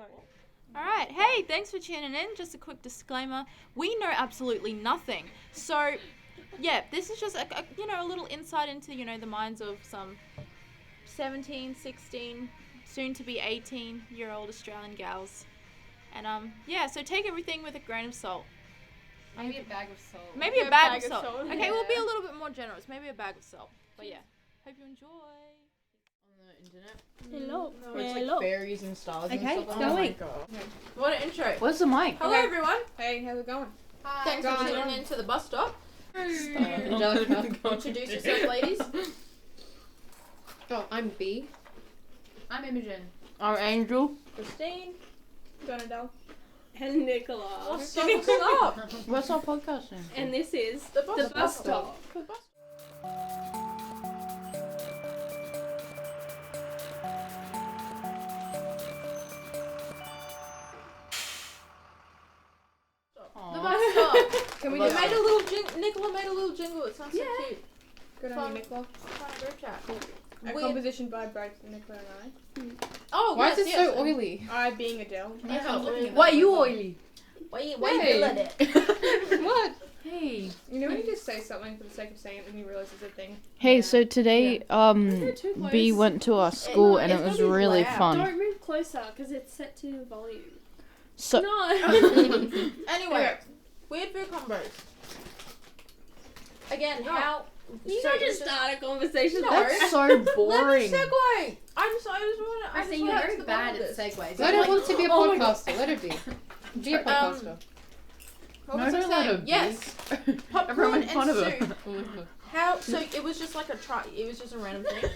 Go. Alright, hey, thanks for tuning in. Just a quick disclaimer. We know absolutely nothing. So, yeah, this is just a little insight into, the minds of some 17, 16, soon to be 18-year-old Australian gals. And, so take everything with a grain of salt. Maybe a bag of salt. Maybe a bag of salt. Okay, we'll be a little bit more generous. Maybe a bag of salt. But yeah, hope you enjoy. On the internet. Hello. No, it's like fairies and stars and stuff. it's Oh going. my god. Okay. What an intro. Where's the mic? Hello, everyone. Hey, how's it going? Hi. Thanks for tuning in to the bus stop. Angelica. Introduce yourself, ladies. Oh, I'm B. I'm Imogen. I'm Angel. Christine. Donadelle. And Nicola. What's up? What's our podcast name? And this is The bus stop. The bus The bus stop. Can we You just made a little Nicola made a little jingle. It sounds so cute. Good on you, Nicola? Fun group chat. A composition by both Nicola and Oh, Why yes, is it yes. so oily? I being Adele. Why are you oily? Why you Hey. feeling it? What? Hey. You know when you just say something for the sake of saying it and you realise it's a thing? Hey, so today, B went to our school and it it's was gonna be really loud. fun. Don't move closer because it's set to volume. So, No. Anyway, weird food combos. Again, how... You so don't it's just start a conversation. No. that's so Let me boring. segue. I just want to... I see you're very bad at segues. Let her want to be a Oh my God. podcaster. Let her be. Be a podcaster. What No, was I don't let saying? her be. Yes. Popcorn Everyone and made fun of her. soup. How? So it was just like a try. It was just a random thing.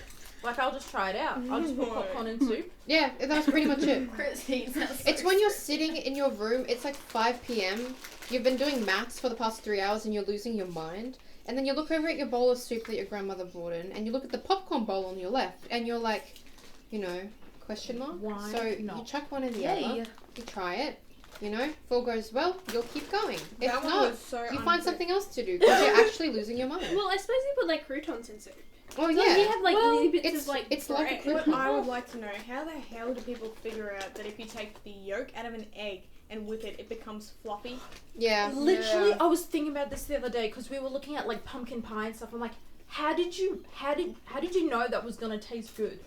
Like I'll just try it out. I'll just put popcorn and soup. Yeah, that's pretty much it. Christine, It's when you're sitting in your room, it's like 5 p.m. You've been doing maths for the past 3 hours and you're losing your mind. And then you look over at your bowl of soup that your grandmother brought in and you look at the popcorn bowl on your left and you're like, question mark? Why So not? you chuck one in the Yay. other, you try it, if all goes well, you'll keep going. If That one not, was so you find something else to do because you're actually losing your mind. Well, I suppose you put like croutons in soup. Oh Like, yeah. you have like little bits it's of like it's like a bread. crouton. What I would like to know, how the hell do people figure out that if you take the yolk out of an egg and whip it, it becomes fluffy? Yeah. Literally, Yeah. I was thinking about this the other day because we were looking at like pumpkin pie and stuff. I'm like, how did you know that was gonna taste good?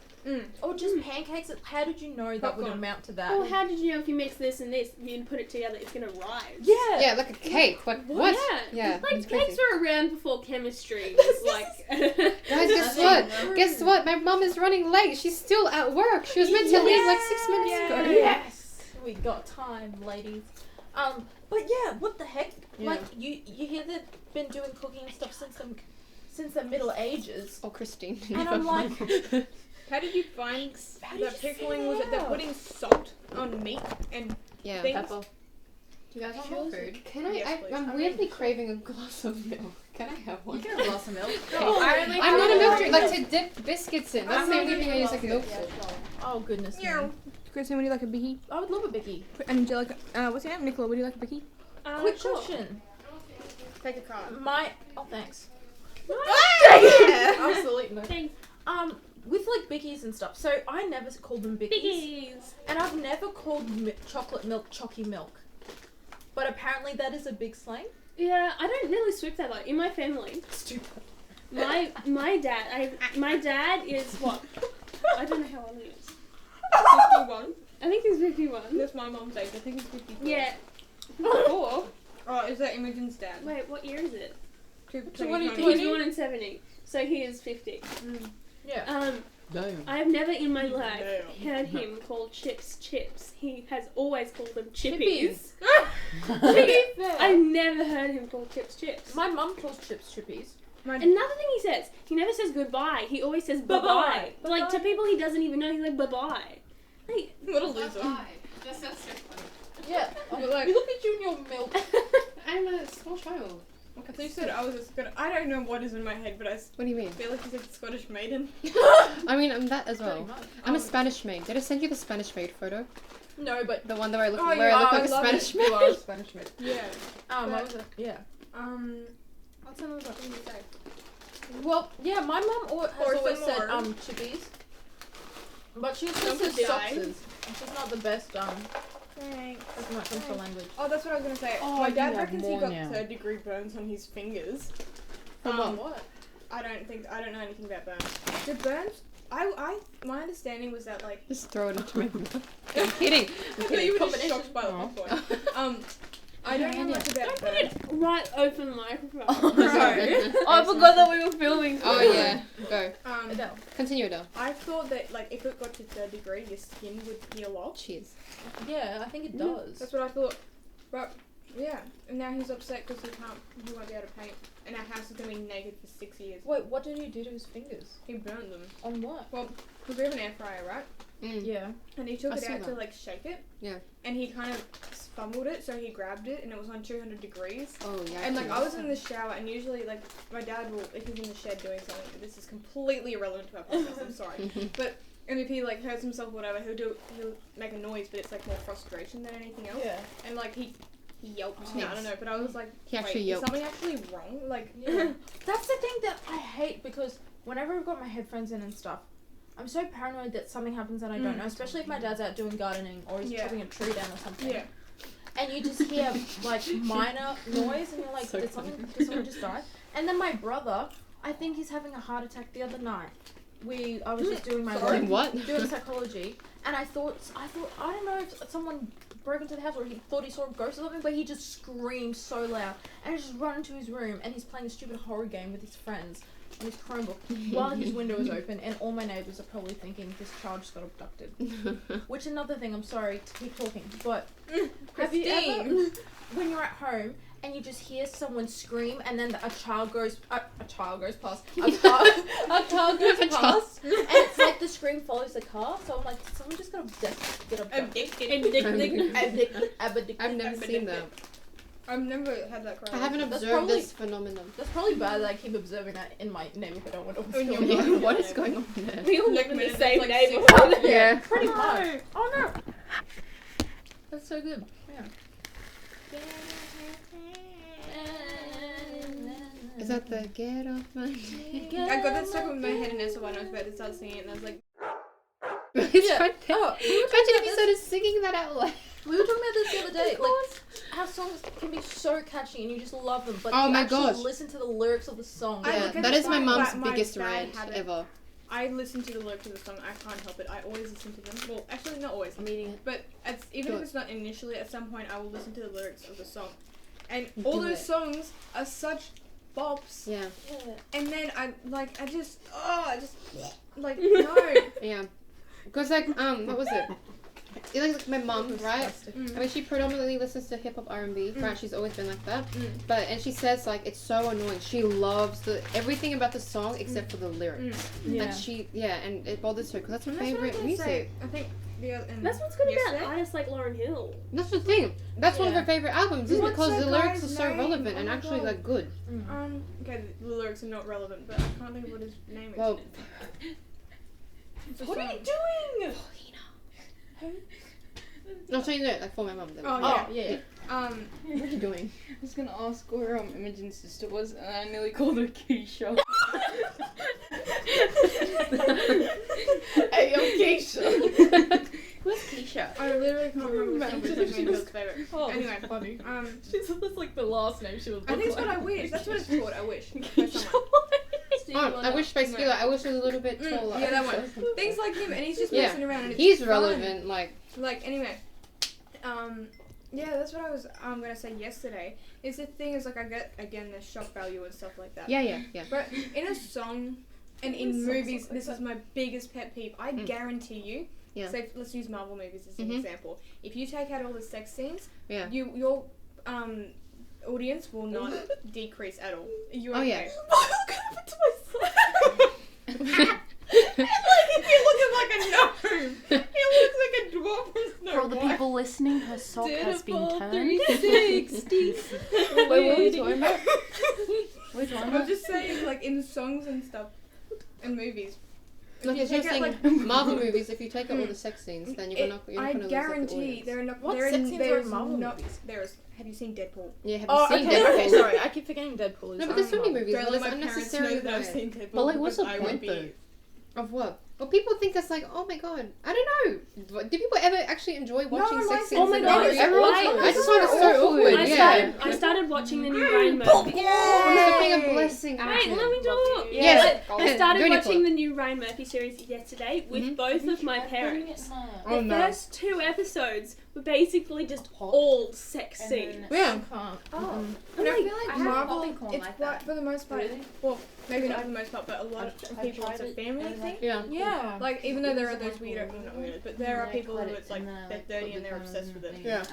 Or just pancakes? How did you know that would Popcorn. amount to that? Well, how did you know if you mix this and this, you put it together, it's gonna rise? Yeah. Yeah, like a cake. Like what? Yeah. Like it's cakes crazy. were around before chemistry. Like. Guys, guess what? Guess what? My mum is running late. She's still at work. She was meant to leave like 6 minutes ago. Yes, we got time, ladies. But yeah, what the heck? Yeah. Like you hear they've been doing cooking and stuff since the Middle Ages, Oh, Christine. and I'm like, How did you find How did that you pickling? figure Was it it that out? putting salt on meat and Yeah. things? Pepper. Do you guys want more food? Can I? Yes, please. I'm weirdly craving a glass of milk. Can I have one? You can have a glass of milk. I'm not a milk drink. Like to dip biscuits in. That's the only thing I use like milk Yeah, for. oh goodness me. Yeah. Christine, would you like a bicky? I would love a bicky. And Angelica, what's your name? Nicola, would you like a bicky? Quick Sure. question. Take a card. Thanks. Yeah. Absolutely no. Thanks. With like bickies and stuff, so I never called them bickies, Biggies. and I've never called chocolate milk chocky milk, but apparently that is a big slang. Yeah, I don't really swoop that low. In my family, Stupid. my dad is what? I don't know how old he is. 51. I think he's 51. That's my mom's age. I think it's 54. Yeah. 54? Oh, is that Imogen's dad? Wait, what year is it? 2020. He was born in 70, so he is 50. Yeah. Damn. I have never in my life Damn. heard him call chips. He has always called them Chippies. chippies. I've never heard him call chips. My mum calls chips chippies. Another thing he says, he never says goodbye. He always says bye-bye. But like to people he doesn't even know, he's like bye-bye. Like, What a loser. That sounds so funny. Yeah. But like, You look at you and your milk. I'm a small child. I thought you said I was a Scottish. I don't know what is in my head, but I What do you mean? feel like you said Scottish maiden. I mean, I'm that as Pretty well. much. I'm a Spanish maid. Did I send you the Spanish maid photo? No, but The one that I look Oh, where yeah, I look I like a love Spanish it. maid. You are a Spanish maid. Yeah. what was it? Yeah. What's another thing to say? Well, yeah, my mum has Or always some said more. chippies. But she's Some just could as die. soxes. She's not the best, Thanks. as much comes to language. Oh, that's what I was gonna say. Oh, My you dad have reckons he more got now. 3rd-degree burns on his fingers. What? I don't know anything about burns. The burns, my understanding was that like. Just throw it into my mouth. I'm kidding. I thought you were just shocked by the popcorn. I don't know much about burns. Right open microphone. Sorry. Oh, I forgot that we were filming. Oh yeah, go. Adele. Continue, Adele. I thought that like if it got to 3rd degree, your skin would peel off. Cheers. Yeah, I think it does. That's what I thought. But yeah, and now he's upset because he won't be able to paint, and our house is gonna be naked for 6 years. Wait, what did you do to his fingers? He burned them. On what? Well, because we have an air fryer, right? Yeah. And he took I it saw out to that. like shake it. Yeah. And he kind of fumbled it, so he grabbed it, and it was on 200 degrees. Oh yeah. And like I was in the shower, and usually like my dad will, if he's in the shed doing something, this is completely irrelevant to our podcast. I'm sorry, but and if he like hurts himself, or whatever, he'll make a noise, but it's like more frustration than anything else. Yeah. And like he yelped. Oh. I don't know, but I was like, He actually wait, yelped. is something actually wrong? Like, Yeah. That's the thing that I hate, because whenever I've got my headphones in and stuff, I'm so paranoid that something happens that I don't know, especially if my dad's out doing gardening or he's Yeah. chopping a tree down or something. yeah. And you just hear like minor noise and you're like, So did someone just die? And then my brother, I think he's having a heart attack the other night. I was just doing my Sorry, work, what? doing psychology, and I thought, I don't know if someone broke into the house or he thought he saw a ghost or something, but he just screamed so loud, and I just run into his room, and he's playing a stupid horror game with his friends on his Chromebook while his window is open, and all my neighbours are probably thinking this child just got abducted. Which another thing, I'm sorry to keep talking, but have you ever, when you're at home and you just hear someone scream and then a car goes past, and it's like the scream follows the car, so I'm like, someone just got get abducted. I've never seen that. I've never had that cry. I haven't That's observed probably- this phenomenon. That's probably bad that I keep observing that in my neighborhood. I wonder what's In your going on. neighborhood. What is going on there? We all Like, live in the minutes, same like, neighborhood. Yeah. Pretty much. Oh no. That's so good. Yeah. Is that the get off my I got that stuck in my head in Essa when I was about to start singing it, and I was like, It's Yeah. right there. Oh, we were talking Imagine if about you started singing that out loud. We were talking about this the other day. Like, how songs can be so catchy and you just love them, but Oh you my actually gosh. listen to the lyrics of the song. I Yeah, look at that the is my song, mum's but my biggest bad rant habit. ever. I listen to the lyrics of the song. I can't help it. I always listen to them. Well, actually, not always. I'm eating it. But even Do if it. it's not initially, at some point I will listen to the lyrics of the song. And Do all those it. songs are such bops. Yeah, And then I just, no. yeah. Because like what was it? It's like my mum, right? I mean, she predominantly listens to hip hop R&B, right? She's always been like that. And she says like it's so annoying. She loves everything about the song except for the lyrics. Yeah. And it bothers her because that's her And that's what I was favorite gonna music. say. I think and That's what's good yesterday? about artists like Lauryn Hill. That's the thing. That's one of Yeah. her favorite albums, is What's because that the lyrics are guy's so name? relevant Oh and my actually God. like good. Okay, the lyrics are not relevant, but I can't think of what his name is. Well, It's a What are song. you doing? I'll tell you that like for my mum. Then. Oh, Oh, yeah. What are you doing? I was gonna ask where Imogen's sister was, and I nearly called her Keisha. Hey, I'm Keisha. Where's Keisha? I literally can't remember Imagine which if is she my was- favorite. Oh, Anyway, funny. She's That's like the last name she would I think it's what I wish. That's what it's called. I wish. By someone. Oh, I wish basically like I wish he was a little bit Mm, taller. yeah, that one. Things like him, and he's just Yeah. messing around. And it's He's fun. relevant, like Anyway, yeah, that's what I was gonna say yesterday. Is the thing is like I get again the shock value and stuff like that. yeah. But in a song and in movies, this is my biggest pet peeve. I guarantee you. Yeah. So let's use Marvel movies as an Mhm. example. If you take out all the sex scenes, Yeah. your audience will not decrease at all. You Oh, okay? yeah. What happened to my son? Like he looks like a gnome. He looks like a dwarf from Snow For all the White. people listening, her sock has been turned. 360. Wait, what were we talking about? We're talking I'm about? just saying, like in songs and stuff, and movies. Like If you you're take out, saying Marvel movies, if you take out all the sex scenes, then you're not I gonna guarantee lose like, the there are not. What there sex is, scenes there are is in Marvel not. movies? There is. Have you seen Deadpool? Yeah, have Oh, you seen okay, Deadpool? okay, sorry. I keep forgetting Deadpool. No, but there's so many movies. Don't and let there's my parents unnecessary know that I've like- seen Deadpool. But like, what's the because I point would be. though? Of what? Well, people think it's like, oh my god, I don't know. Do people ever actually enjoy watching one sex likes scenes? Oh my in god, movies? I just find it so awkward. I started watching the new Ryan Murphy. It's being a blessing. Wait, let me talk. Yes. I started Go, watching Nicola. the new Ryan Murphy series yesterday with both of my parents. Oh, The no. first 2 episodes were basically just all sex scenes. Yeah. Oh. And I feel like I have Marvel, popping corn it's like quite, that. for the most part, Really? well, maybe not for the most part, but a lot of I've people tried it's a it family and, thing. Yeah. Yeah. Like, even though there are those weirdo, well, not weirdos, but there are people who it's like, they're 30 and they're obsessed with it. Yeah.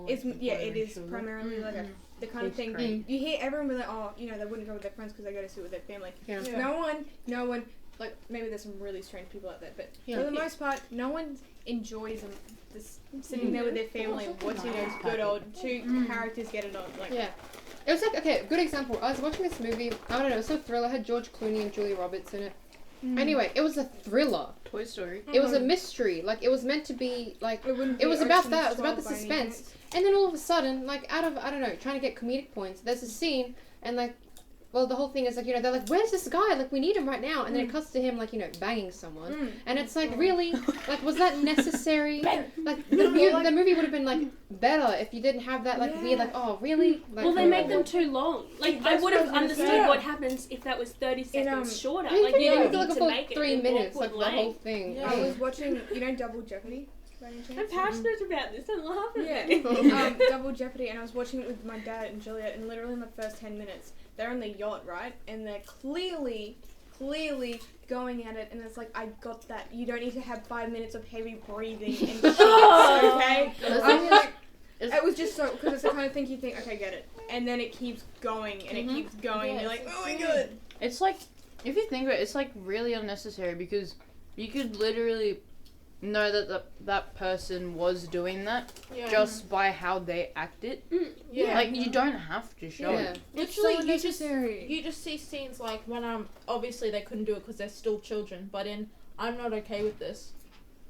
It's, yeah, it is primarily like a, the kind of Tastes thing, great. you hear everyone be like, oh, you know, they wouldn't go with their friends because they go to see it with their family. Yeah. No one, like, maybe there's some really strange people out there, but Yeah. for the most part, no one enjoys them just sitting there with their family and watching those good old 2 characters get it on. Like, Yeah. It was like, okay, good example. I was watching this movie, I don't know, it was a thriller, it had George Clooney and Julia Roberts in it. Anyway, it was a thriller. Toy Story. It was a mystery. Like, it was meant to be, like, wouldn't it be was about Ocean's that. It was about the 12 by any suspense. chance. And then all of a sudden, like, out of, I don't know, trying to get comedic points, there's a scene, and, like, well, the whole thing is, like, you know, they're like, where's this guy? Like, we need him right now. And then it cuts to him, like, you know, banging someone. And it's like, really? Like, was that necessary? Like, the movie would have been, like, better if you didn't have that, like, weird, like, oh, really? Like, Well, they make them too long. Like, I That's would what have I was gonna understood say. what happens if that was 30 seconds shorter. You Like, can you do didn't like need a to full make it 3 an minutes, awkward like, the whole length. thing. I was watching, you know, Double Jeopardy by any chance? I'm passionate about this. Don't laugh at Yeah. me. Double Jeopardy, and I was watching it with my dad and Juliet, and literally in the first 10 minutes, they're on the yacht, right? And they're clearly going at it, and it's like, I got that. You don't need to have 5 minutes of heavy breathing and shit, okay? I'm like, it was just so, because it's the kind of thing you think, okay, get it. And then it keeps going, and it keeps going, and you're like, oh my god. It's like, if you think of it, it's like really unnecessary because you could literally know that that person was doing that just by how they acted. Like, you don't have to show it. Literally, so you just see scenes like when obviously they couldn't do it because they're still children, but in I'm Not Okay With This,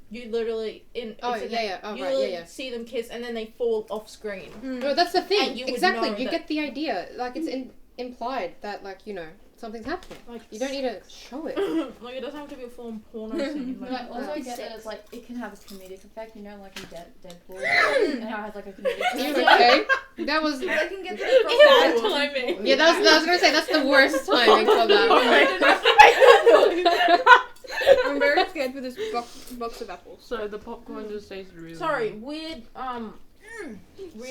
you literally you literally see them kiss and then they fall off screen. No, that's the thing. And you would Exactly. know You that- get the idea. Like, it's implied that, like, you know, something's happening. Like, You don't need to show it. like, it doesn't have to be a full porno scene. But Like, I also get that Sex. it's like it can have a comedic effect, you know, like in Deadpool, and how it has like a comedic You effect. okay? That was. They can get this across Bad the board. timing. Yeah, I was gonna say that's the worst timing for that. I'm very scared for this box of apples. So the popcorn just tastes really sorry, weird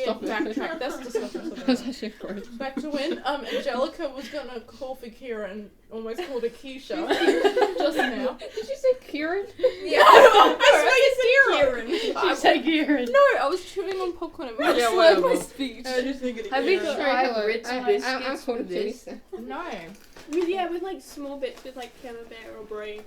Stop it. backtrack. That's disgusting. That's actually gross. Back to when Angelica was gonna call for Kira and almost called her Keisha just now. Did you say Kieran? Yeah, I swear you said Kieran. She said Kieran. No, I was chewing on popcorn and I Yeah, slurred my whatever. speech. Have you Kieran. tried Ritz I'm biscuits calling with this? No. With like small bits with like camembert or brie.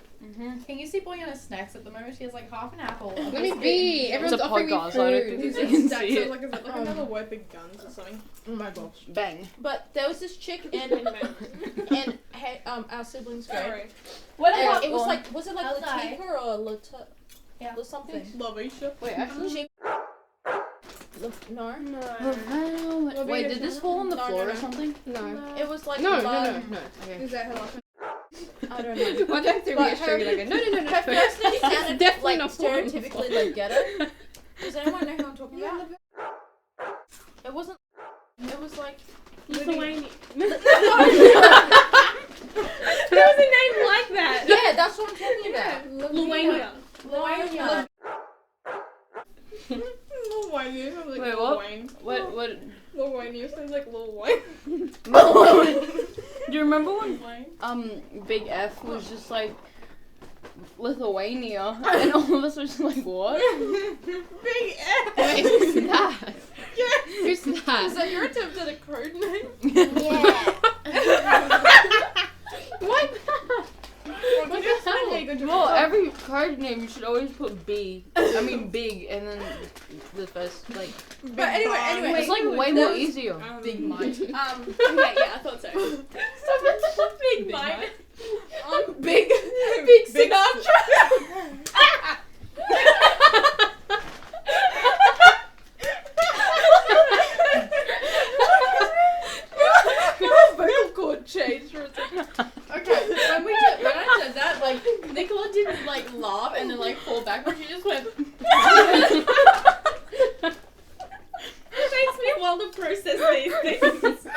Can you see Boyana's snacks at the moment? She has like half an apple. Let me be. Everyone's It's a offering me podcast, I don't food. think Is you it can stacks? see So it. like, is it like another word for guns or something? Oh my gosh. Bang. But there was this chick and our siblings grade. Sorry. What And about it was like, was it like Outside. Latifah or Lata? Yeah. Or something. Lavisha. Wait, actually. She. No. No. Wait, did this fall on the No, floor no, or no. something? No. It was like No. Okay. Is that her last I don't know. Why do I have to But reassure you? Like, no. Her first name sounded definitely like not falling on the stereotypically like ghetto. Does anyone know who I'm talking about? It wasn't. It was like. Lithuania. There was a name like that. Yeah, that's what I'm talking about. Lithuania. Lithuania. Lil Wayne? You sound like Wait, Lil what? Wayne. What? Lil Wayne, you sound like Lil Wayne. Do you remember when Big F was just like Lithuania, and all of us were just like, what? Big F. Wait, who's that? Yeah. Who's that? Is that your attempt at a code name? What? Well, every card name you should always put B. I mean big, and then the first like. But anyway, It's like way more easier. Big mind. Yeah, I thought so. Big mind. Big Sinatra. My vocal cord changed for a second. Okay, when I said that, like Nicola didn't like these things.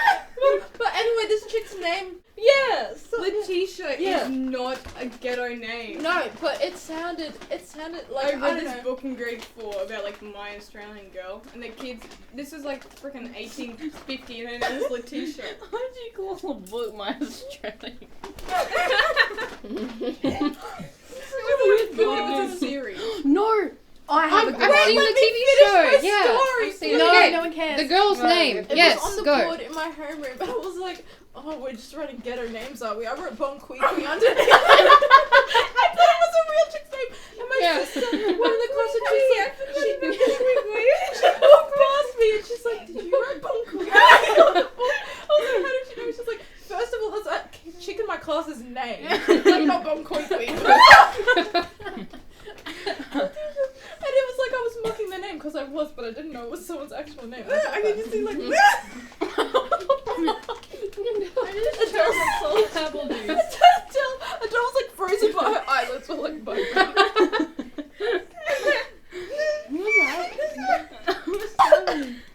But anyway, this chick's name. Yes. Letitia Yeah. is not a ghetto name. No, but it sounded like I I read don't this know. book in grade 4 about like my Australian girl, and the kids. This is like freaking 1850, and her name is Letitia. Why did you call a book my Australian? It was a series. No! I have a I've good seen one. the TV show. Yeah. I've seen it. No, Okay, no one cares. the girl's Right. name. It Yes, was on the go. board in my homeroom. I was like, oh, we're just writing ghetto names, are we? I wrote Bon Kui Kui underneath. I thought it was a real chick's name. And my Yeah. sister, one of the closet, she walked past me and she's like, did you write Bon Kui Kui on the board? I was like, how did you know? She's like, first of all, that's that chick in my class's name. Like, not Bon Kui Kui. And it was like I was mocking their name because I was, but I didn't know it was someone's actual name. I could just see like. Adele was like frozen, but her eyelids were like bugging.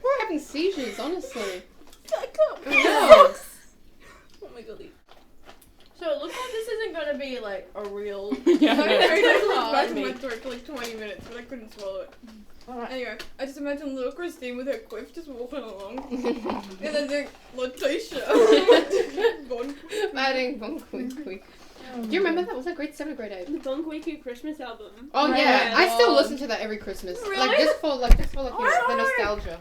We're having seizures, honestly. I can't. Yeah. Oh my god. So it looks like this isn't gonna be like a real. I hard was back in me. my throat for like 20 minutes, but I couldn't swallow it. Alright. Anyway, I just imagine little Christine with her quiff just walking along, and then there's Letitia. Bon. Adding Bon Kui Kui. Do you remember that? Was that grade 7 or grade 8? The Bon Kui Kui Christmas album. Oh my yeah, I still God. listen to that every Christmas. Really? Like just for you know, Oh, the no. nostalgia.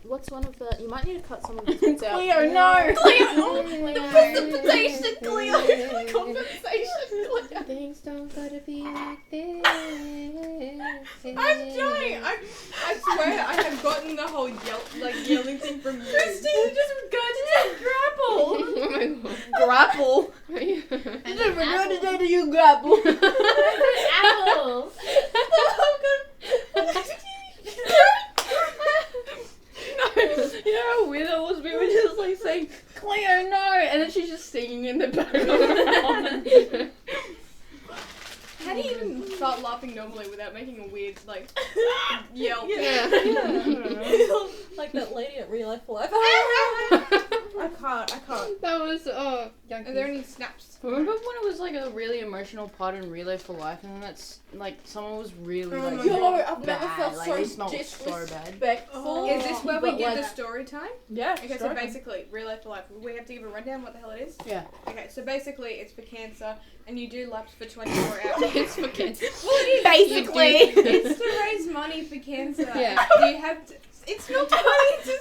What's one of the? You might need to cut some of these bits out. Cleo, no! Precipitation, Cleo. Compensation, Cleo. Things don't gotta be like this. I'm trying. I swear I have gotten the whole yelling thing from you. Christine just regurgitated GrapPle. Oh my god. GrapPle. And then regurgitated you GrapPle. Apple. You know how weird that was? We were just like saying, Cleo, no! And then she's just singing in the background. How do you even start laughing normally without making a weird like yell? Yeah. Like that lady at Real Life Life. I can't. That was Are there yucky. any snaps? Remember when it was like a really emotional part in Relay for Life, and then that's like someone was really Oh like my Yo, God. I've never bad, felt like so they smelled so bad. disrespectful. Is this where we But, give like, the story time? Yeah. Okay, so basically, Real Life for Life. We have to give a rundown what the hell it is? Yeah. Okay, so basically it's for cancer, and you do laps for 24 hours. It's for kids. Basically. It's to raise money for cancer. Yeah. You have to. It's not funny. It's a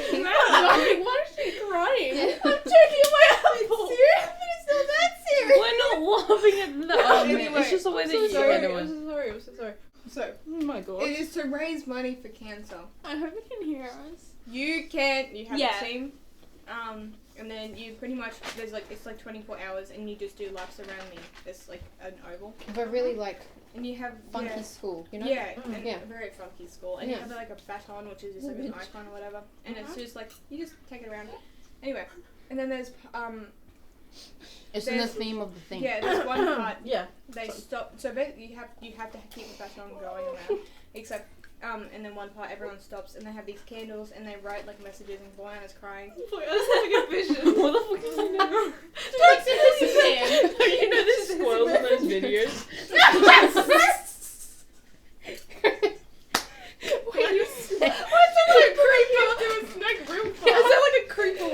serious matter. Why is she crying? Yeah. I'm choking my apple. Serious, but it's not that serious. We're not laughing at the argument. Anyway, It's just the way I'm that so you sorry. get I'm it. so sorry. I'm so sorry. So Oh my god. it is to raise money for cancer. I hope you can hear us. You have Yeah. a team, and then you pretty much it's like 24 hours, and you just do laps around this like an oval, But really like and you have funky school, you know? Yeah, and Yeah. a very funky school, and Yeah. you have like a baton, which is just like an icon or whatever, and it's just like you just take it around. Anyway, and then there's It's in the There's- theme of the thing. yeah, there's one part Yeah. they stop. So you have to keep the baton going around, except. And then one part everyone stops and they have these candles and they write like messages and Boyana's crying. I was having a vision. What the fuck is in there? You know this is Spoils in those videos.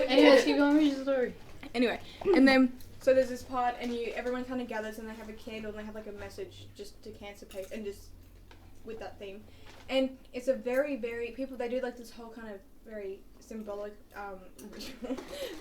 Anyways, keep going with your story. Anyway, and then so there's this part and everyone kind of gathers and they have a candle and they have like a message just to cancer patients and just with that theme. And it's a very, very people they do like this whole kind of very symbolic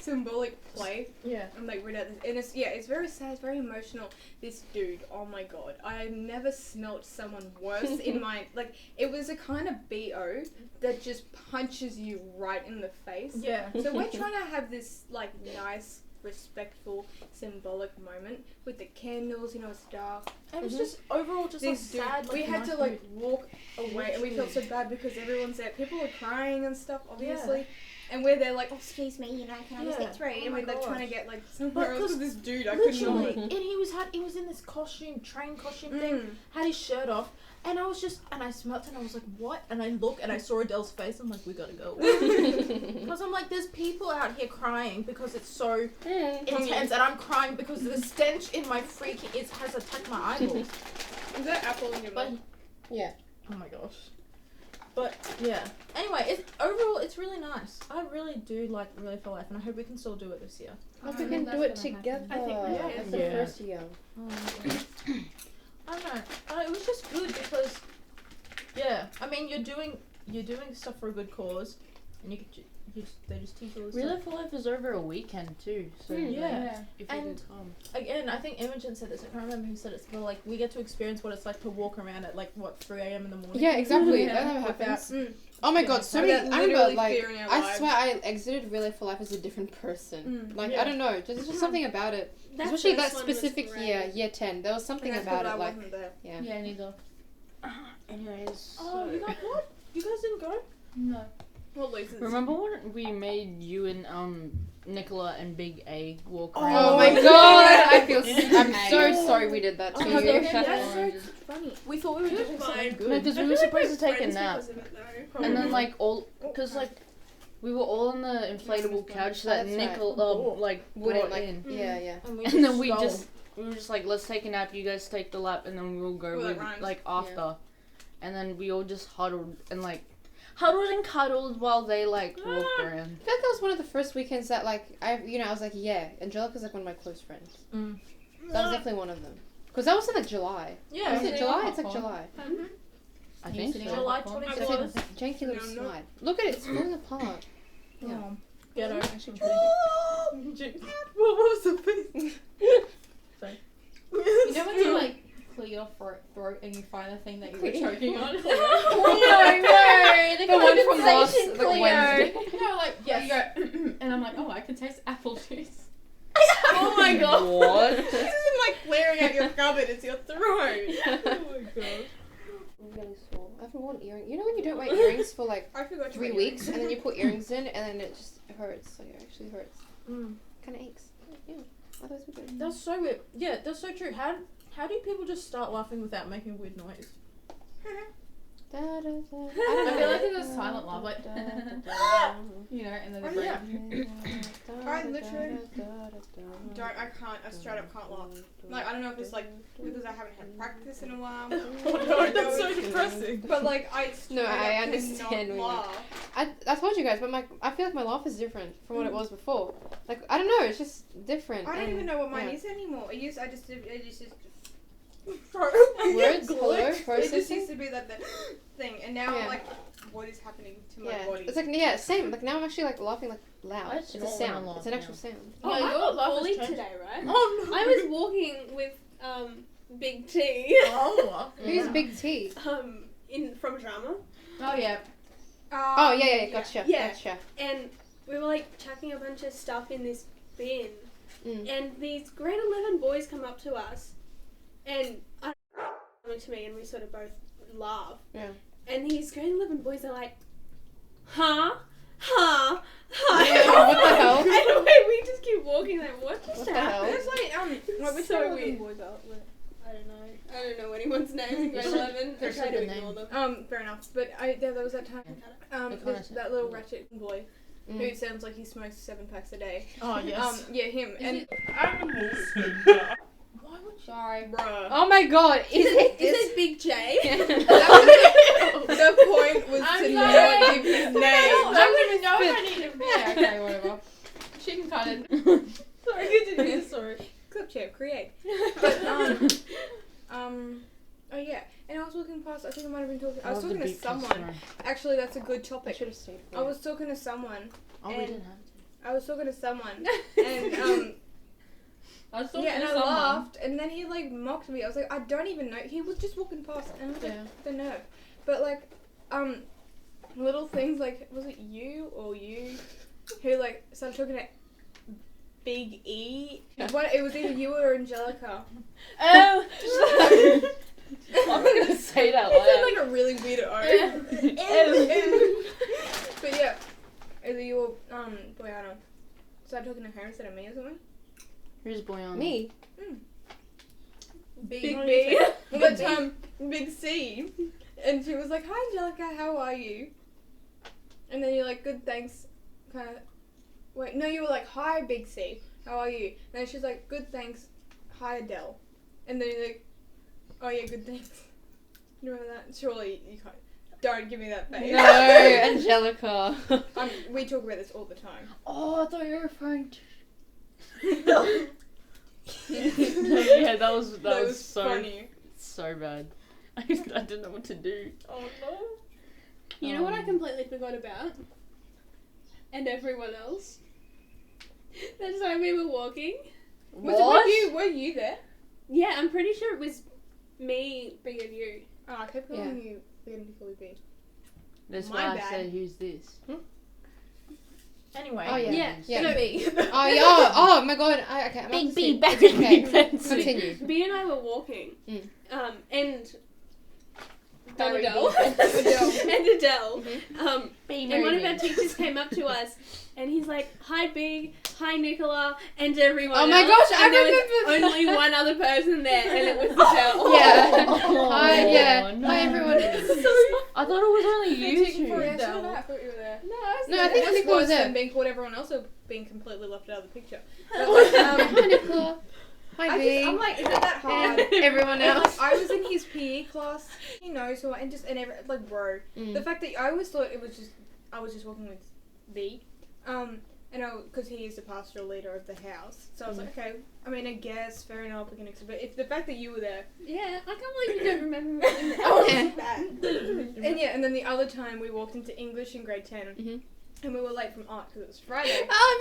symbolic play. Yeah. I'm like read out this and it's very sad, it's very emotional. This dude, oh my god. I've never smelt someone worse in my like it was a kind of BO that just punches you right in the face. Yeah. So we're trying to have this like nice, respectful, symbolic moment with the candles, you know, it's dark. It was just overall just like This dude, sad. we had to like walk away and we felt so Literally. bad because everyone's there. People were crying and stuff, obviously. and we're there like, oh, excuse me, you know, can I just get through? And we're like trying to get like somewhere else with this dude. I couldn't Literally, know. and he was in this train costume thing, had his shirt off, and I smelt it and I was like, what? And I look and I saw Adele's face. I'm like, we gotta go. Because I'm like, there's people out here crying because it's so intense, and I'm crying because the stench in my has attacked my eyeballs. Is that apple in your mouth? Yeah. Oh my gosh. But yeah. Anyway, overall it's really nice. I really do like Really for Life, and I hope we can still do it this year. Hope we can do it together. I think we can. It's the Yeah. first year. I don't know. It was just good because, yeah. I mean, you're doing stuff for a good cause, and they just teach all this Really stuff. for Life is over a weekend too, so Yeah. if you And- can come. Again, I think Imogen said this. I can't remember who said it. But like, we get to experience what it's like to walk around at like 3 a.m. in the morning. Yeah, exactly. Yeah. That never Without- happens. Oh my god, so many. Without I remember, literally like, fearing our I lives. swear I exited Really for Life as a different person. Like, Yeah. I don't know, there's just something about it. Especially that specific year, year 10. There was something That's about because it, I like, wasn't there. yeah. Yeah, neither. Anyways. Oh, you guys what? You guys didn't go? No. Well, Lisa's. Remember when we made you and Nicola and Big A walk Oh around? my god, I feel. I'm so sorry we did that to Oh, you. that's so funny. We thought we were doing something fine. good. No, because we were supposed to take a nap, and then like because Oh, like we were all on the inflatable couch that That's right. Nicola like Wouldn't brought like. in, Yeah, yeah. and then we stole. were just like, let's take a nap. You guys take the lap, and then we'll go Well, that with rhymes. like after, and then we all just huddled and cuddled while they like walked around. I feel like that was one of the first weekends that like I was like, yeah, Angelica's like one of my close friends. Mm. That was definitely one of them. Because that was in like July. Yeah, Was it July? It's like popcorn. July. I think so. July I 26th. was. Janky little No, no. slide. Look at it, it's falling apart. Yeah. Ghetto. What was the face? You know when you like clear your throat and you find the thing that you were choking on? No, the one from last Wednesday. No, like yeah, you go, and I'm like, oh, I can taste apple juice. Oh my god. What? This isn't like clearing out your cupboard, it's your throat. Oh my god. I'm getting sore. I haven't worn earrings. You know when you don't wear earrings for like I forgot to 3 wear weeks earrings. and then you put earrings in and then it just hurts. Like it actually hurts. Mm. Kind of aches. Yeah. Otherwise we're good. That's so weird. Yeah, that's so true. How do people just start laughing without making a weird noise? Da, da, da. I feel like it's a silent laugh, like you know, and then the Oh, brain. yeah. I literally I can't, I straight up can't laugh. Like, I don't know if it's like because I haven't had practice in a while. Oh no, that's so depressing. But like, I No, I straight up understand cannot what you laugh. I told you guys, but I feel like my laugh is different from what it was before. Like I don't know, it's just different. I don't and- even know what mine yeah. is anymore. I just Words, hello, It just processing. used to be that thing, and now Yeah. I'm like, what is happening to my Yeah, body? it's like same. Like now I'm actually like laughing like loud. That's It's a not sound. when I It's an laugh actual sound. Oh, Yeah, I your got laugh has bullied changed. today, right? Oh no. I was walking with Big T Oh. Who's Big T? from drama, Oh yeah. Oh yeah, gotcha, Yeah. gotcha. and we were like chucking a bunch of stuff in this bin, Mm. and these grade 11 boys come up to us, and coming to me, and we sort of both laugh. Yeah. And these grade 11 boys are like, huh? Yeah, what the hell? Anyway, we just keep walking like, what just What the happened? hell? It's like Like, which so so weird. boys are? I don't know. I don't know anyone's names in grade should- 11. I there try should to be ignore names. them. Fair enough. But there was that time. They That little ratchet boy who Mm. sounds like he smokes 7 packs a day. Oh yes. Yeah, him. And Why would you? Sorry. bruh. Oh my god, is it Is this? it Big J? That was the point was I'm to sorry. not give his name. I don't even know if I need to. Yeah, okay, whatever. She can cut it. Sorry, you did it. Sorry. Clip chair, create. But oh yeah. And I was walking past. I think I might have been talking. I was talking to someone. Actually, that's a good I topic. should have stayed. I was talking to someone. Oh, we And- didn't have to. I was talking to someone, and I was talking yeah, and to I someone. laughed, and then he like mocked me. I was like, I don't even know. He was just walking past, and I was like, the nerve. But like, little things like, was it you or you, who like started talking to Big E? What? It was either you or Angelica. Oh, I'm not gonna say that It loud. sounded like a really weird O. But yeah, either you or Well, Boyana started talking to her instead of me or something. Who's Boyan? Me. Big B. Well, that time, Big C. And she was like, "Hi, Angelica, how are you?" And then you're like, "Good, thanks." Kind of. Wait, no, you were like, "Hi, Big C, how are you?" And then she's like, "Good, thanks. Hi, Adele." And then you're like, "Oh yeah, good, thanks." You remember that? Surely you can't. Don't give me that face. No, Angelica. We talk about this all the time. Oh, I thought you were referring to. Yeah, that was so funny. so bad. I didn't know what to do. Oh no. You know what I completely forgot about? And everyone else? That time we were walking. What? Were you there? Yeah, I'm pretty sure it was me, Big and you. Oh, I kept calling you Big before we beat. That's My why bad. I said, who's this? Anyway. Oh yeah. Yeah. So B. Oh yeah. Oh my god. Okay. I'm Big up to B, see- back it's in okay. Big Fancy. Continue. B and I were walking. Mm. And Barry Adele. Adele. And Adele. B, And one of our teachers came up to us and he's like, "Hi Big, hi Nicola," and everyone Oh my else. gosh, I And there remember was only one other person there and it was Adele. Yeah. Oh, Hi. Yeah. no. Hi everyone. I thought it was only you Taking two. forever. So did I thought you were there. No, I think What's Nicola was worse there. than being called everyone else or being completely left out of the picture. Hi Nicola. Hi B. I'm like, is it that hard? And everyone And, else. like, I was in his PE class. He knows who I like, bro. Mm. The fact that I always thought it was just I was just walking with B, because he is the pastoral leader of the house. So I was like, okay. I mean, I guess fair enough. We can accept. But if the fact that you were there, Yeah, I can't believe you don't remember me. oh, it's bad. And then the other time we walked into English in grade 10, Mhm. and we were late from art because it was Friday. Oh,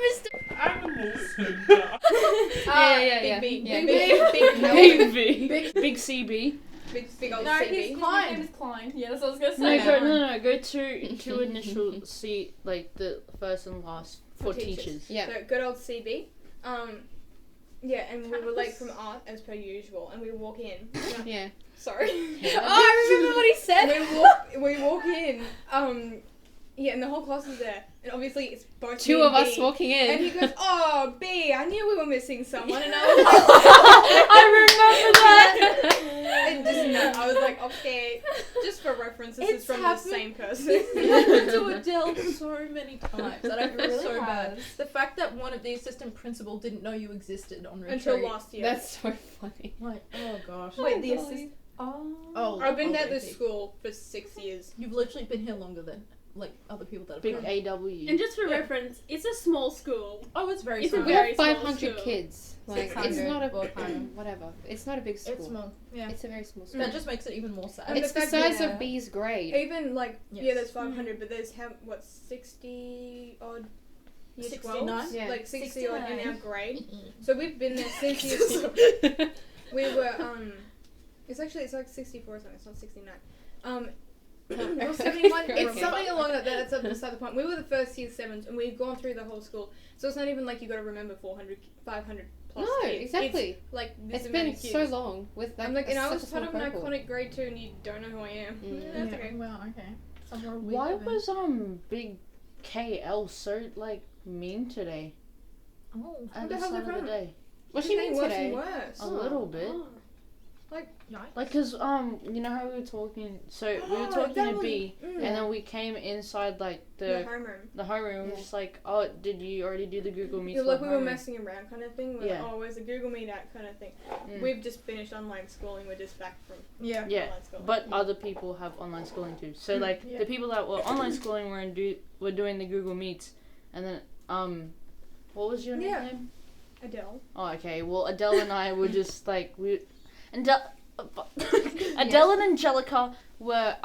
Big B, Yeah. big Big CB. big old No, CB. his name is Klein. Yeah, that's what I was gonna No, say. go to initial C, like the first and last for teachers. Yeah. So good old CB. Yeah, and we were late from art as per usual, and we walk in. Yeah. Sorry. Oh, I remember what he said. We walk in. Yeah, and the whole class is there, and obviously it's both Two me of and us B. walking in. And he goes, "Oh, B, I knew we were missing someone," and I was like, and just I was like, okay, just for reference, this is It's from happened- the same person. It's happened to Adele so many times, and I feel really so bad. has. The fact that one of the assistant principal didn't know you existed on retreat. Until last year. That's so funny. Like, oh gosh. Wait, the Oh, assist- Oh. I've been okay, at this okay. school for 6 years. You've literally been here longer than like other people that have Big come. AW. And just for Yeah. reference, it's a small school. Oh, it's very It's a small. We very have small 500 school. kids. Like, it's 600 not a or kind of. whatever. It's not a big school. It's small. Yeah. It's a very small school. That just makes it even more sad. And It's the the fact size that- of B's grade. Even like, yeah, Yes. there's 500, but there's 60 odd year 69? 12s? Yeah. Like 60 odd in 69. our grade. So we've been there since year we were, it's like 64 or something, it's not 69. Or 71, it's something along that, that's up beside the point. We were the first year 7s, and we've gone through the whole school. So it's not even like you gotta remember 500 plus No, kids. exactly. It's like this It's many been kids. so long with that. I'm like, and I such was a part small of an cohort. iconic grade 2, and you don't know who I am. Mm. That's okay. Well, okay. Somewhere we Why live in. was Big KL so like mean today? Oh, At What the the hell's start the of the problem? day? What's It's she mean getting worse today? and worse. A little bit. yikes. Like, cause you know how we were talking. So we were Oh, talking that to was- B, mm. and then we came inside like The the homeroom. homeroom. Yeah. Just like, oh, did you already do the Google Meet? You're for like the we were homeroom? messing around kind of thing. We're Yeah. like, oh, where's the Google Meet at kind of thing. Mm. We've just finished online schooling. We're just back from Yeah. Yeah, online schooling. but other people have online schooling too. So like Yeah. the people that were online schooling were doing the Google Meets, and then what was your Yeah. name? Adele. Oh, okay. Well, Adele and I were just like Adele and Angelica were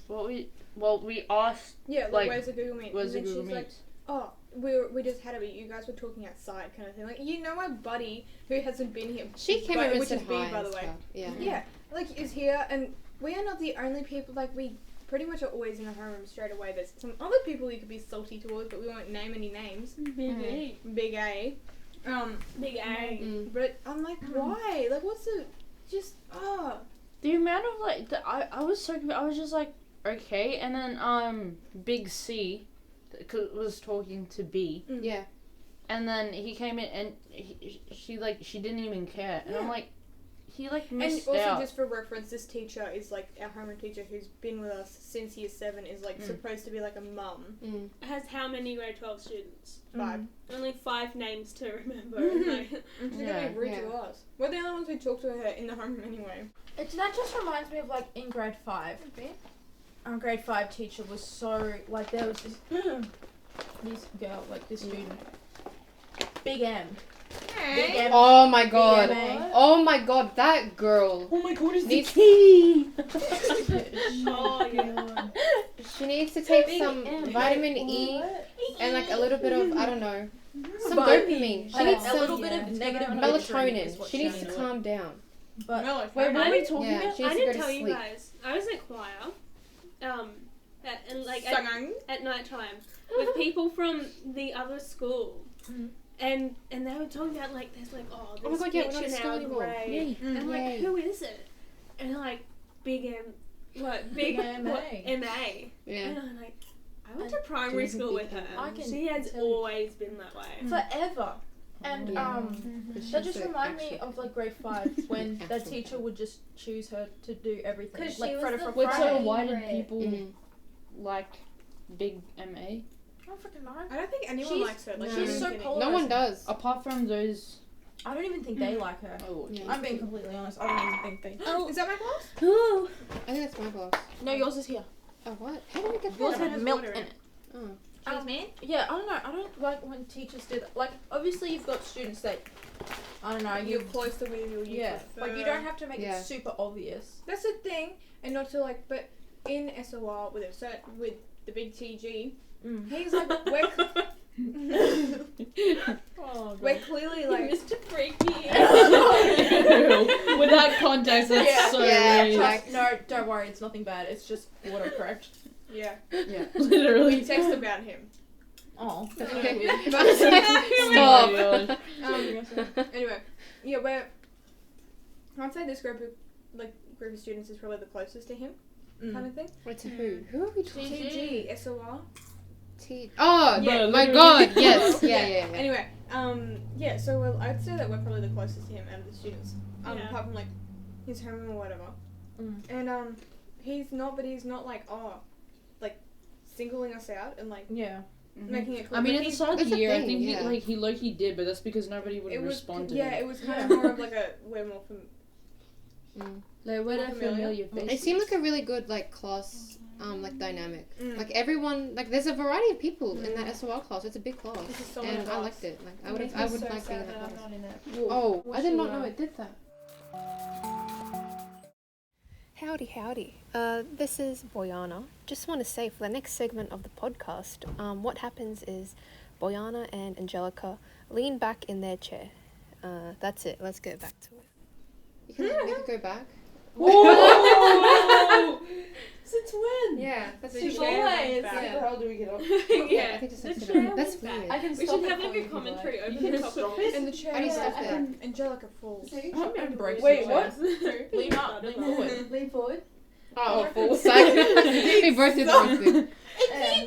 we asked Yeah, like, Like, where's the Google Meet? where's the and then Google she's Meet? like, oh, we just had it, but you guys were talking outside kind of thing. Like, you know, my buddy who hasn't been here. She came but- over and which said is B, hi by and the way. stuff. Yeah. Yeah, like is here, and we are not the only people. Like we pretty much are always in the homeroom straight away. There's some other people you could be salty towards, but we won't name any names. Big A. Big A. Big A. Mm. But I'm like, why? Like, what's the just the amount of like I was so confused. I was just like okay, and then Big C, was talking to B, Yeah. and then he came in and she didn't even care, and I'm like, he like missed And also, out. just for reference, this teacher is like our homeroom teacher who's been with us since year 7. Is like supposed to be like a mum. Has how many grade 12 students? 5. Only 5 names to remember. She's gonna Yeah. be rude to us. We're the only ones who talk to her in the homeroom anyway. That just reminds me of like in grade 5. Our grade 5 teacher was so like there was this this girl like this student, Big M. Big M. Oh my god. Big M. Oh my god, that girl. Oh my god, it's Needs- the key! Oh, yeah. She needs to take Big some M. vitamin E and like a little bit of, I don't know, some Vitamin dopamine. She Like, needs a some little bit of negative nurturing is melatonin. what She needs to needs. calm down. But No, Wait, what are we talking Yeah, about? she I needs to go didn't to tell you sleep. guys. I was at choir, like Singing. at night time with people from the other school. And they were talking about like there's like Oh this my god, yeah, we're bitch not at in school our anymore. grade. Yay. And I'm like, Yay. who is it? And they're like, Big M, what? Big MA. what, MA. Yeah. And I'm like, I went to primary She's a school big with her. I can She has tell you. always been that way. forever. And Yeah. that She's just the reminded me actual- of like grade 5 when that Actual teacher would just choose her to do everything. 'Cause Like she was Freda the from Wait, so Friday. why did Right. people Mhm. like Big MA? I don't freaking know. I don't think anyone She's- likes her. Like, no. she She's so didn't get polarizing. No one does. Apart from those. I don't even think they like her. Oh, Yeah. I'm being completely honest. I don't even think they. any- Is that my glass? I think that's my glass. No, yours is here. Oh, what? How did we get Yours that? had milk in it. Oh. Cheers, man. Yeah, I don't know. I don't like when teachers do that. Like, obviously, you've got students that, I don't know, You're you closer with you. yeah, like you don't have to make Yeah. it super obvious. That's the thing, and not to like, but in SOR with with the big TG, he's like we're clearly like Mr. Freaky. Without context, that's Yeah. so Yeah, weird. like- No, don't worry, it's nothing bad. It's just autocorrect. yeah. Yeah, We literally. text about him. Oh, that's Okay. weird. Stop. Anyway, yeah, we're. I'd say this group of students is probably the closest to him, kind of thing. Wait, to who? Who are we talking TG, SOR. Oh, Yeah, my literally. god, yes. Yeah, yeah, yeah. Anyway, yeah, so I'd say that we're probably the closest to him out of the students, Yeah. apart from like his homeroom or whatever. Mm. And he's not like like singling us out and like Yeah. making it cool. I mean, But at the he- start of That's the the year, I thing, think yeah. he low-key did, but that's because nobody would it was respond to yeah, him. it was kind of more of like a we're more from. Like, where More that familiar. familiar face? It seemed like a really good like class, like dynamic. Mm. Like everyone, like there's a variety of people in that SOL class. It's a big class, This is so many and I class. liked it. Like I It would, makes I me would so like being in sad that that I'm class. not in it. Oh, I did not your, know it did that. Howdy, howdy. This is Boyana. Just want to say for the next segment of the podcast, what happens is Boyana and Angelica lean back in their chair. That's it. Let's get back to it. You can make it go back. Whoa! It's a twin. Yeah, that's The it. chair Always. went back. Yeah. How do we get up? Yeah, I think just have to do it. That's weird. I can We stop should it have for like you a if you commentary like. over You the can topic. stop it. And the chair. How do you was stop like, it? Angelica falls. See? I'm embracing Wait, it. what? Lean up, lean forward. Lean forward. Oh, full cycle. We both did the wrong thing.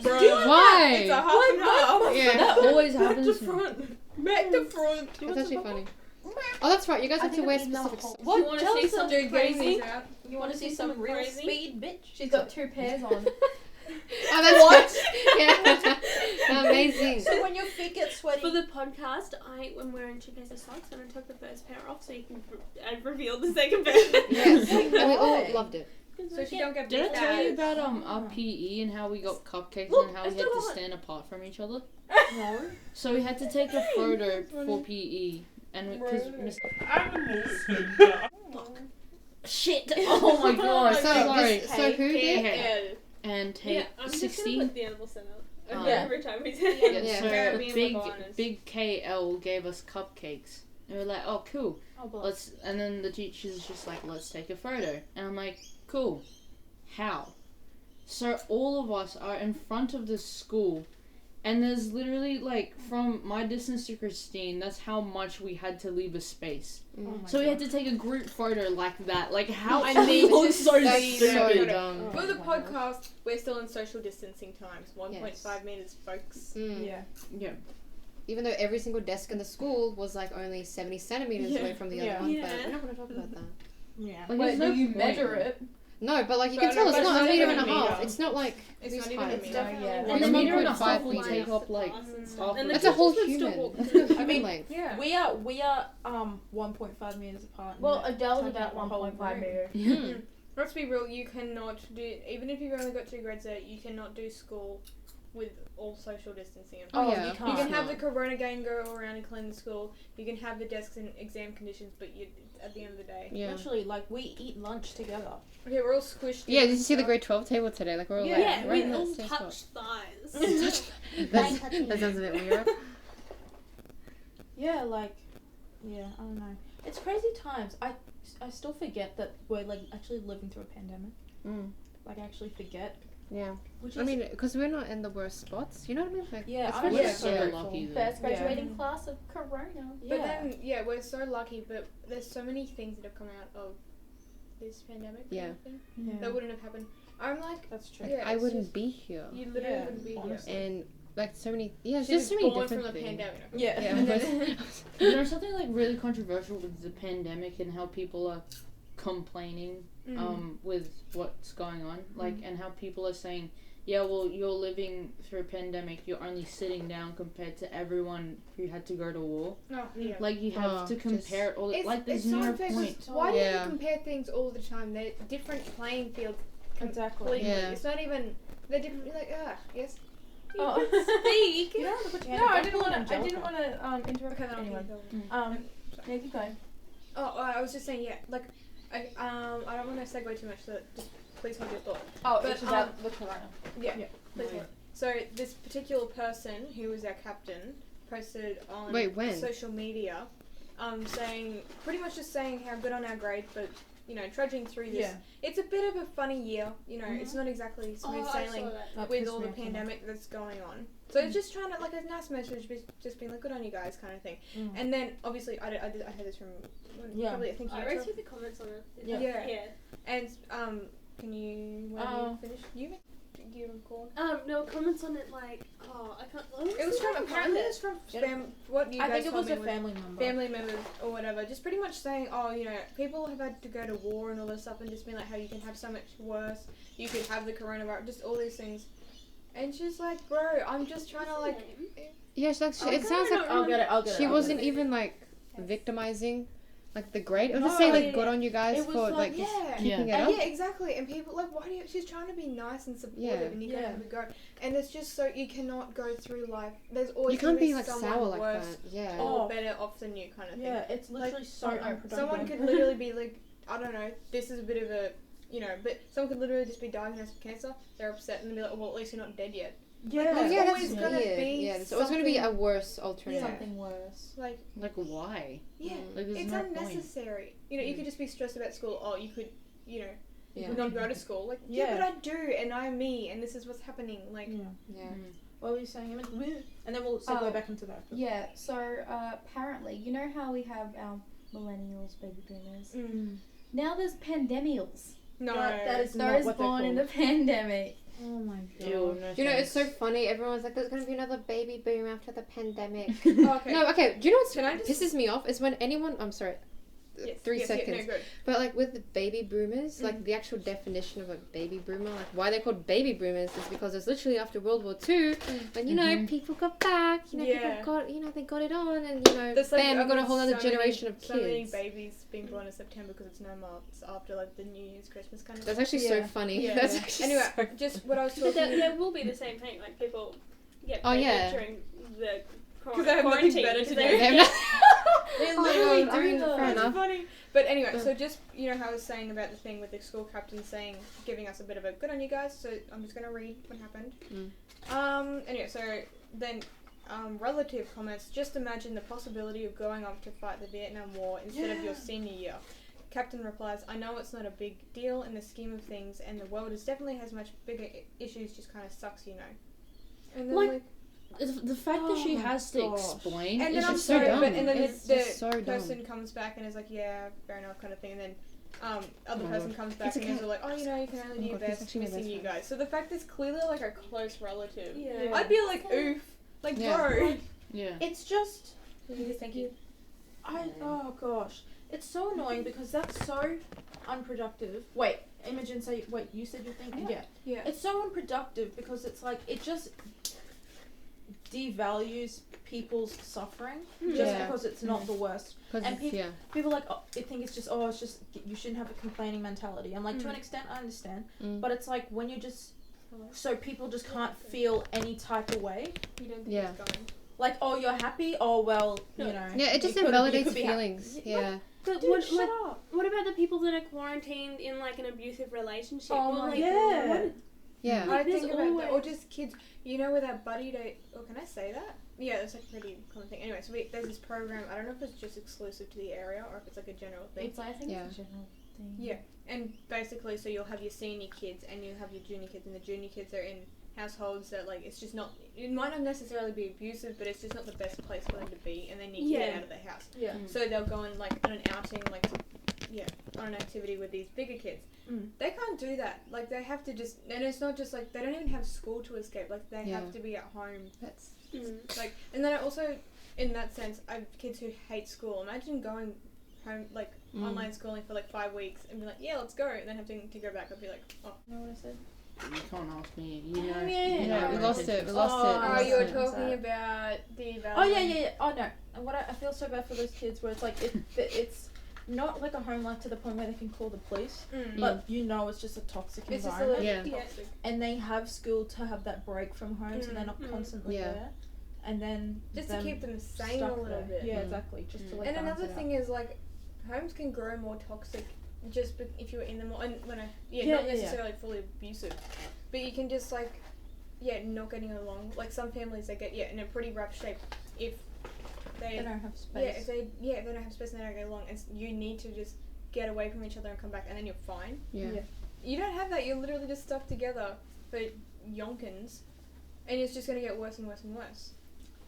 Bro, Why? it's a half and half. Yeah, That always happens. Back to front. that's actually funny. Oh, that's right. You guys have to wear specific. What? You want to see something Dude, getting crazy? these out. You want to see some real crazy? speed, bitch? She's got 2 pairs on. Oh, that's yeah. Amazing. So when your feet get sweaty. For the podcast, I'm wearing 2 pairs of socks and I took the first pair off so you can reveal the second pair. Yes, and we all loved it. So she don't get Did I big tell you ads. about our PE and how we got cupcakes Look, and how I we had still to got- stand apart from each other? No. So we had to take a photo for PE, and because Miss. Shit! Oh my god! So, Sorry. so who did? Okay. And Yeah, take I'm just gonna 16. put the animal center. Yeah. Every time we say Yeah, Yeah. so Carrot bean big with bananas. big KL gave us cupcakes. And we're like, oh cool. Oh, bless. Let's and then the teacher's just like, let's take a photo. And I'm like, cool. How? So all of us are in front of the school And there's literally, like, from my distance to Christine, that's how much we had to leave a space. So we had to take a group photo like that. Like, how I need to so see stupid. that. dumb. For the podcast, we're still in social distancing times. 1.5 Yes. meters, folks. Yeah. Even though every single desk in the school was like only 70 centimeters away from the other one, but we're not going to talk about that. Yeah. Like, Wait, there's do no you point. measure it? No, but like you But can tell no, it's but not a it's not meter even and a a half. meter. It's not like It's whose not even a height. meter. Yeah. And It's the a meter meter and a and half 5 will meters. take up, like, half And of That's the a whole teachers would still human. walk That's through. a I mean, human length. Yeah. We are 1.5 meters apart. Well, and Adele's taking about up a whole 1.5 room. meter. Let's be real, you cannot do, even if you've only got 2 grades there, you cannot do school with all social distancing. Oh, yeah. you You can't. can have the corona gang go around and clean the school, you can have the desks in exam conditions, but you, at the end of the day. Yeah. Literally, like, we eat lunch together. Okay, we're all squished. Yeah, in did you see the stuff. grade 12 table today? Like, we're all Yeah, like, we right in all that same touch spot. thighs. That sounds a bit weird. Yeah, like, yeah, I don't know. It's crazy times. I still forget that we're, like, actually living through a pandemic. Like, I actually forget. Yeah. Which I is, mean, because we're not in the worst spots. You know what I mean? Like, yeah, it's I'm really just so so grateful. lucky though. First Yeah. graduating class of Corona. But Yeah. then, we're so lucky, but there's so many things that have come out of this pandemic. Yeah. Kind of thing, Yeah. that wouldn't have happened. I'm like, That's true. yeah, I it's wouldn't just- be here. You literally Yeah, wouldn't be here. honestly. And, like, so many, yeah, it's She just was so many born different from the things. pandemic. Yeah. Yeah, And but- then- You know, something, like, really controversial with the pandemic and how people are complaining with what's going on. Like, and how people are saying, yeah, well, you're living through a pandemic, you're only sitting down compared to everyone who had to go to war. Oh, yeah. Like, you have to compare it all. Like, there's no point. Why do Yeah. you compare things all the time? They're different playing fields. Exactly. Completely. Yeah. It's not even. They're different. You're like, yes. Oh. Speak. You don't have to put your No, hand I up. didn't want to. I Angelica. didn't want to interrupt. Okay, then I'll Anyway. keep going. Yeah, keep going. Oh, I was just saying, yeah. Like, I don't want to segue too much. So just please hold your thought. Oh, But, it's about the Corona. Yeah. Yeah. Please hold. So this particular person who was our captain posted on Wait, when? social media, saying pretty much just saying how good on our grades, but you know, trudging through this. Yeah. It's a bit of a funny year. You know, it's not exactly smooth Oh, I saw sailing that. That with pissed all me the off so much. pandemic that's going on. So it's just trying to, like, a nice message, but just being like, good on you guys kind of thing. And then, obviously, I heard this from, Yeah. probably, I think you I read through the comments on it. Yeah. Yeah. And, can you, when you finish, you recall? No comments on it like, I can't. It was from, apparently it was from what you I guys think it told was me a family member. family members or whatever, just pretty much saying, oh, you know, people have had to go to war and all this stuff, and just being like, how you can have so much worse, you could have the coronavirus, just all these things. And she's like, bro, I'm just trying to, like, Yeah, it's like, Oh, it sounds like I'll get it. she wasn't even, like, victimizing, like, the grade. It was just saying, like, good on you guys It was for, like, like, just yeah. keeping it And up. yeah, exactly. And people, like, why do you, she's trying to be nice and supportive, Yeah. and you gotta Yeah. have a go. And it's just so, you cannot go through life. There's always You can't gonna be, like, someone sour like worse that. Yeah. or better off than you kind of thing. Yeah, it's literally so unproductive. Someone could literally be like, I don't know, this is a bit of a, you know, but someone could literally just be diagnosed with cancer, they're upset, and they'll be like, oh, well, at least you're not dead yet. Yeah. There's yeah, always that's gonna weird. be Yeah, there's always going to be a something- worse alternative. Something worse. Like, Like, why? yeah, Like, there's it's no point. unnecessary. You know, you could just be stressed about school, oh, you could, you know, Yeah. not go to school. Like, Yeah. but I do, and I'm me, and this is what's happening. Like, Yeah. What were you saying? And then we'll segue back into that. Yeah, so apparently, you know how we have our millennials, baby boomers? Now there's pandemials. no. That is not Those what they're born in called. the pandemic. Oh my god. Ew, no You know, it's so thanks. funny. Everyone's like, there's going to be another baby boom after the pandemic. Oh, okay. No, okay. Do you know what Can I just- pisses me off? Is when anyone. I'm sorry. Yes, 3 yes, seconds. Yeah, no, good. But like with the baby boomers, like the actual definition of a baby boomer, like why they're called baby boomers is because it's literally after World War II, when you know people got back, you know Yeah. people got, you know they got it on, and you know There's like, bam, you got a whole other so generation many, of So many kids. babies being born in September because it's 9 months after like the New Year's, Christmas kind of. That's actually so Yeah. funny. Yeah. That's Yeah. actually Anyway, so just what I was But talking. there will be the same thing. Like people get Oh, pregnant yeah. during the 'Cause they have nothing quarantine. better to 'cause do. they- They have no- They Oh, literally God, I do mean, that. fair That's enough. funny. But anyway, so just, you know how I was saying about the thing with the school captain saying, giving us a bit of a good on you guys, so I'm just going to read what happened. Anyway, so then relative comments, just imagine the possibility of going off to fight the Vietnam War instead of your senior year. Captain replies, I know it's not a big deal in the scheme of things, and the world is definitely has much bigger issues, just kind of sucks, you know. And then, Like, the fact that she Oh my has to gosh. explain And is then I'm just so sorry, dumb. but and then It's the just so person dumb. comes back and is like, yeah, fair enough, kind of thing, and then other Oh my person God. comes back It's a and is cat. like, oh, you know, you can only Oh do my your God, he's best actually my missing best you friend. guys. So the fact it's clearly like a close relative. Yeah. I'd be like, oof, like, Yeah. bro. Yeah. It's just Thank you. oh gosh, it's so annoying because that's so unproductive. Wait, Imogen, you said you're thinking? Yeah. Yeah. It's so unproductive because it's like it just devalues people's suffering just Yeah. because it's not the worst. 'Cause And it's- yeah. People like they think it's just you shouldn't have a complaining mentality. I'm like to an extent I understand, Mm. but it's like when you just so people just can't feel any type of way. You don't think Yeah. it's going. Like, oh, you're happy? Oh, well, you know. Yeah, it just you could invalidates be happy. feelings. Yeah. But Dude, what, shut like, up. what about the people that are quarantined in like an abusive relationship? Oh Or, my like, yeah. what- Yeah. I There's think about that, or always- just kids, you know, with that buddy date. Oh, can I say that? Yeah, that's like a pretty common thing. Anyway, so there's this program. I don't know if it's just exclusive to the area or if it's like a general thing. It's, I think Yeah. it's a general thing. Yeah, and basically, so you'll have your senior kids and you'll have your junior kids, and the junior kids are in households that like it's just not. It might not necessarily be abusive, but it's just not the best place for them to be, and they need to get Yeah. out of the house. Yeah. So they'll go on like on an outing, like on an activity with these bigger kids. Mm. They can't do that. Like they have to just, and it's not just like they don't even have school to escape. Like they Yeah. have to be at home. That's Like, and then I also, in that sense, I have kids who hate school. Imagine going home like online schooling for like 5 weeks and be like, yeah, let's go, and then having to go back. I'd be like, oh. You know what I said? You can't ask me. You know. yeah, you know yeah, we my lost intentions. it. We lost it. Oh, we Oh, lost you were it. talking about the Oh, yeah. Oh, no. And what I feel so bad for those kids where it's like, it's not like a home life to the point where they can call the police, but you know it's just a toxic It's just a environment. little Yeah. toxic. And they have school to have that break from home so they're not constantly Yeah. there. And then Just to keep them sane a stuck little there. bit. Yeah, exactly. Just to like And balance another it thing is like, homes can grow more toxic just if you're in them more. And when not Yeah. necessarily fully abusive, but you can just like, not getting along. Like some families, they get in a pretty rough shape if They they don't have space. if they don't have space and they don't get along, and you need to just get away from each other and come back, and then you're fine. Yeah. Yeah. You don't have that. You're literally just stuck together for yonkins, and it's just gonna get worse and worse and worse.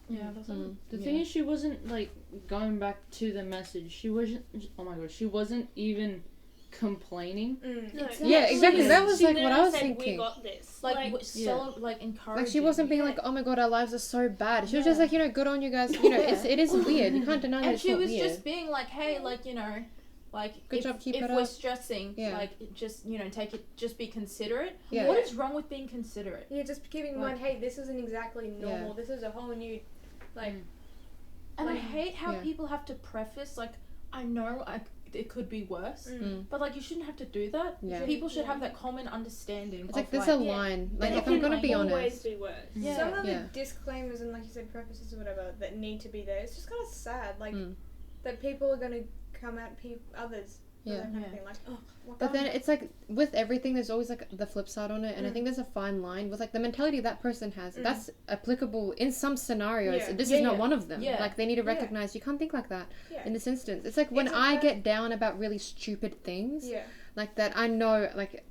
Yeah, that's Mm. The thing is, she wasn't like going back to the message. She wasn't. Oh my god, she wasn't even complaining. No, Yeah, exactly. That was she like what I literally was said, thinking. We got this. like yeah. like encouraging. Like she wasn't being like, oh my god, our lives are so bad. She was just like, good on you guys. You know, it is weird. You can't deny that and it's she not was weird. just being like, hey, like like Good if, job, keep if it we're up. stressing, Yeah. like just take it, just be considerate. Yeah. What is wrong with being considerate? Yeah, just keeping in mind, hey, this isn't exactly normal. This is a whole new, like. And I Like- hate how Yeah. people have to preface like, I know it could be worse, but like you shouldn't have to do that. Yeah. People should have that common understanding. It's of, like there's a line. Like But if it I'm can gonna be always honest. be worse. Yeah. Some of the Yeah. disclaimers and, like you said, prefaces or whatever that need to be there. It's just kind of sad, like Mm. that people are gonna come at others. for Yeah. that kind of Yeah. thing. Like, oh, But then it's like with everything, there's always like the flip side on it, and I Mm. think there's a fine line with like the mentality that person has. Mm. That's applicable in some scenarios. Yeah. This Yeah, is not yeah. one of them. Yeah. Like they need to Yeah. recognize you can't think like that yeah, in this instance. It's like when It's I about- get down about really stupid things, yeah, like that. I know, like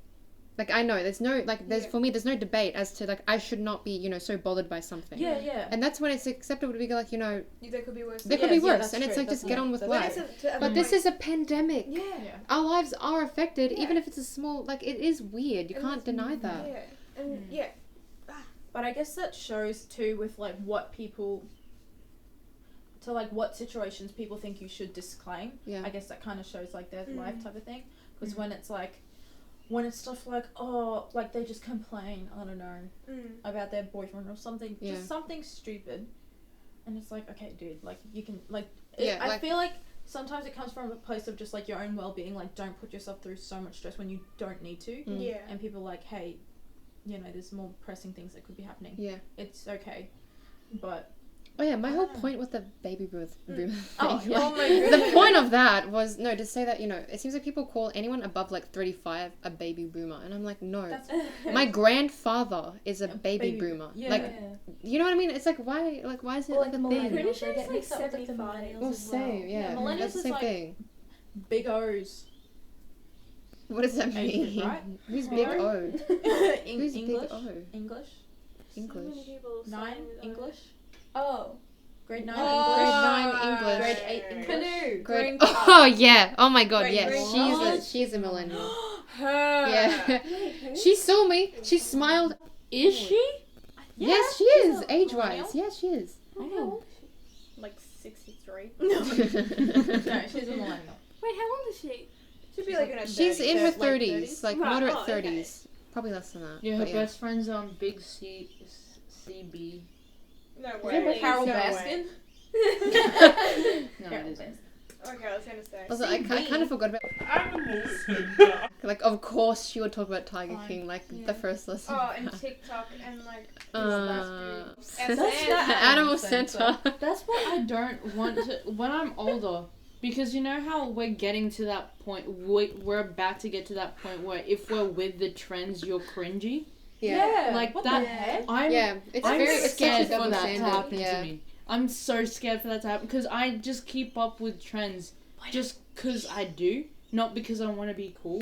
I know there's no there's Yeah. for me there's no debate as to like I should not be so bothered by something. Yeah. And that's when it's acceptable to be like there could be worse. there could Yes, be yeah, worse, that's and it's true. like just That's get right. on with That's life. right. But this is a pandemic. yeah, Our lives are affected, even Yeah. if it's a small. Like it is weird. You And can't that's- deny that. yeah, and yeah, But I guess that shows too with like what people to like what situations people think you should disclaim. Yeah. I guess that kind of shows like their Mm. life type of thing. Because when it's stuff like, oh, like they just complain, I don't know, about their boyfriend or something, Yeah. just something stupid, and it's like, okay, dude, like you can like. Yeah, I like- feel like sometimes it comes from a place of just like your own well-being. Like, don't put yourself through so much stress when you don't need to. Mm. yeah. And people are like, hey, there's more pressing things that could be happening. Yeah. It's okay, but Oh yeah, my whole Ah. point with the baby boomer thing. Oh, yeah. Oh my The goodness. point of that was to say that it seems like people call anyone above like 35 a baby boomer, and I'm like, no. that's My grandfather is a baby baby boomer. yeah. Like, you know what I mean? It's like why is it Well, like a like thing? millennials, Pretty sure they it's get like mixed up with the 75. millennials Well, as well. same, yeah. millennials That's the is same like- thing. big O's. What does that Asian, mean? right? Who's big O? Who's English. big O? English. English. Nine English. Oh, grade 9 Oh, English. Grade 9 English. Grade 8 English. Canoe. Grade. Green Oh yeah. Oh my god. Wait, Yes. grade She's a millennial. Her. Yeah. She saw me. She smiled. Is she? Yes, she she's is. a Age millennial. wise. Yes, she is. Oh. Like 63. No, she's a millennial. Wait, how old is she? Should be like in her 30s. She's in her late 30s, like Right, moderate oh, okay. 30s. Probably less than that. Yeah, her but best friend's Big CB. No Is it with way. Carol No Baskin? way. No, it isn't. Okay, I was gonna say. Also, I kind of forgot about. Like, of course, she would talk about Tiger King, like the first lesson. Oh, and TikTok and like. That's not Animal Center. That's what I don't want to when I'm older. Because you know how we're getting to that point, we're about to get to that point where if we're with the trends, you're cringy. Yeah. Like what that. the heck? It's I'm very it's scared such a for double that to standard. happen Yeah. to me. I'm so scared for that to happen because I just keep up with trends just because I do, not because I want to be cool.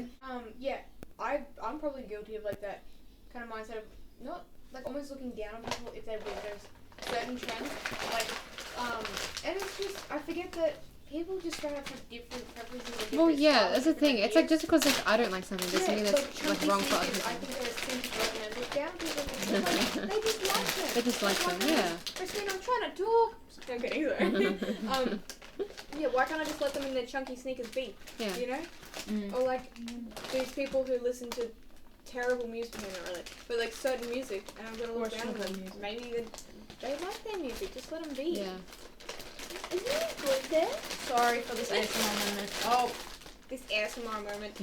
Yeah, I'm probably guilty of like that kind of mindset of not like almost looking down on people if they're with those certain trends. Like, and it's just I forget that people just try to have different preferences. Or different Well, yeah, styles, that's the different thing. It's like ideas. just because like I don't like something doesn't mean that's like chunky wrong for other sneakers, I people. think they're a simple and I look down on people and they just like them. They just like them, yeah. Christine, I'm trying to talk. I'm kidding, sorry. Yeah, why can't I just let them in their chunky sneakers be? Yeah. You know? Mm. Or like these people who listen to terrible music, no, not really, but like certain music, and I'm gonna look down on them. Maybe they like their music. Just let them be. Yeah. Isn't it good there? Sorry for this ASMR moment. Oh, This ASMR moment.